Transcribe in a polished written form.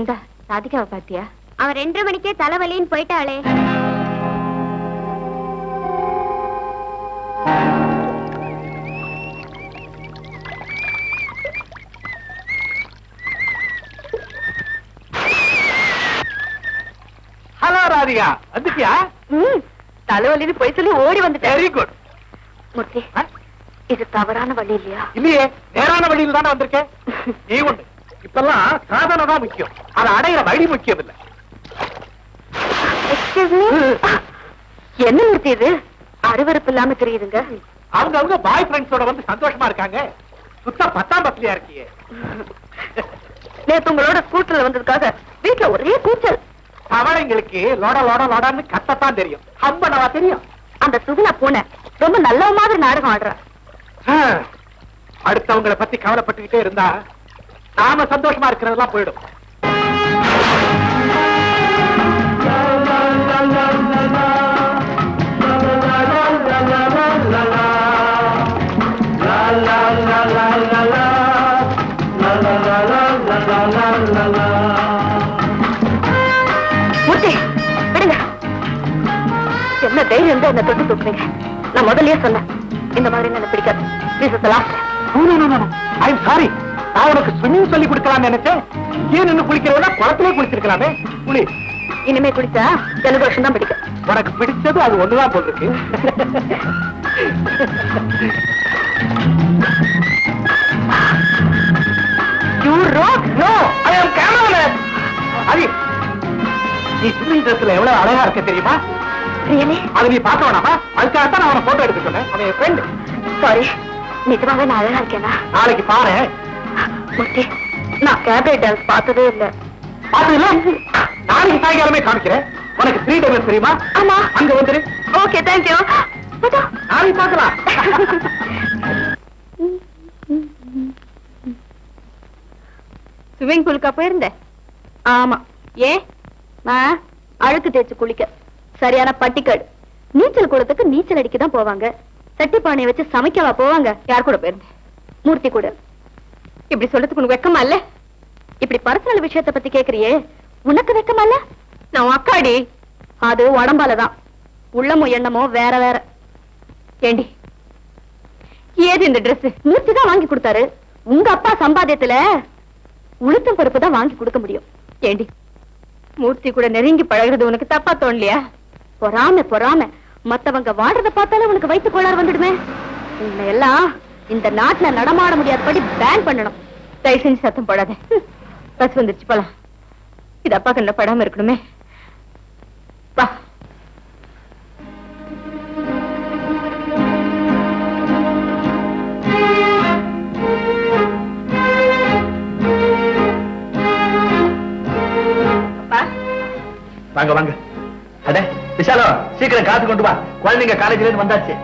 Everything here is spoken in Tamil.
இந்த ராதிகாவை பாத்தியா? அவன் 2:30 மணிக்கே தலைவலின்னு போயிட்டாளே. ஹலோ ராதிகா, வந்துட்டியா? தலைவலின்னு போய் சொல்லி ஓடி வந்துட்டேன். Very good. மூர்த்தி, இது தவறான வழி இல்லையா? இல்லையே, நேரான வழியில் தானே வந்திருக்கேன். நீ ஒண்ணு, இப்பெல்லாம் சாதனை தான் முக்கியம், அதை அடையிற வழி முக்கியம் இல்ல. என்ன மூர்த்தி இது? அருவருப்பு இல்லாம தெரியுதுங்க. அவங்க பாய் ஃப்ரெண்ட்ஸோட வந்து சந்தோஷமா இருக்காங்க. சுத்த 10ஆம் பஸ்லயா இருக்கியே. நேத்து உங்களோட ஸ்கூட்டர்ல வந்ததுக்காக வீட்டுல ஒரே கூச்சல். அவளைங்களுக்கு லோட லோட லோடான்னு கத்தத்தான் தெரியும், ஹம்பனவா தெரியும். அந்த சுகுணா பூனை ரொம்ப நல்ல மாதிரி நாடகம் ஆடுற. அடுத்தவங்களை பத்தி கவலைப்பட்டுக்கிட்டே இருந்தா நாம சந்தோஷமா இருக்கிறதெல்லாம் போயிடும். மூர்த்தி, விடுங்க. என்ன தைரியம் இருந்தா என்ன தொட்டு தூக்குறீங்க? நான் முதல்லயே சொன்னேன், இந்த மாதிரி எனக்கு பிடிக்காது. ஐம் சாரி, நான் உனக்கு ஸ்விம்மிங் சொல்லி கொடுக்கலாம்னு நினைச்சேன். ஏன் நின்று குளிக்கிறதா குளத்திலே குளிச்சிருக்கலாமே. குளி. இனிமே குளிச்சா ஜலதோஷம் தான் பிடிக்கும். உனக்கு பிடிச்சது அது ஒண்ணுதான் போல் இருக்கு. You rock. No, I am cameraman. Hari, நீ ஸ்விம்மிங் ட்ரெஸ்ல எவ்வளவு அழகா இருக்க தெரியுமா? Really? அது நீ பார்க்க வேணாமா? அதுக்காகத்தான் நான் அவனை போட்டோ எடுக்க சொன்னேன். அவன் என் ஃப்ரெண்ட். சாரி, நிஜமாவே நான் அழகா இருக்கேனா? நாளைக்கு பாரு. மூர்த்தி, நான் கேபரே டான்ஸ் பார்த்ததே இல்ல. பாத்து இல்ல, நாளைக்கு சாயங்காலமே காமிக்கிறேன். உனக்கு 3 டைம்ஸ் தெரியுமா? ஆமா. அங்க வந்துரு. Okay, thank you. நாளைக்கு பார்க்கலாம். ஸ்விம்மிங் பூலுக்கா போயிருந்த? ஆமா. ஏன்? நான் அழுக்கு தேய்ச்சு குளிக்க. சரியான பட்டிக்காடு. நீச்சல் குளத்துக்கு நீச்சல் அடிக்க தான் போவாங்க. சட்டி பானையை வச்சு சமைக்கவா போவாங்க? யார் கூட போயிருந்தேன்? மூர்த்தி கூட. இப்படி சொல்றதுக்கு உனக்கு வெக்கமா இல்ல? இப்படி பர்சனல் விஷயத்தை பத்தி கேக்குறியே, உனக்கு வெக்கமா இல்ல? நான் அக்காடி. அது உடம்பாலதான், உள்ளமோ எண்ணமோ வேற வேற. ஏண்டி, ஏது இந்த Dress? மூர்த்தி தான் வாங்கி கொடுத்தாரு. உங்க அப்பா சம்பாத்தியத்துல உளுத்தம் பருப்பு தான் வாங்கி கொடுக்க முடியும். ஏண்டி, மூர்த்தி கூட நெருங்கி பழகிறது உனக்கு தப்பா தோணலையா? பொறாம பொறாம மத்தவங்க வாடுறத பார்த்தாலே உனக்கு வயிற்று கோளாறு வந்துடுமே. உன்னை எல்லாம் இந்த நாட்டுல நடமாட முடியாதபடி பேன் பண்ணணும். தயவு செஞ்சு சத்தம் போடாத. பஸ் வந்துருச்சு, போலாம். இது அப்பா கண்ணில் படாம இருக்கணுமே. வா. வாங்க வாங்க. அட விஷாலோ, சீக்கிரம் காத்து கொண்டு வா. குழந்தைங்க காலேஜ்ல இருந்து வந்தாச்சு.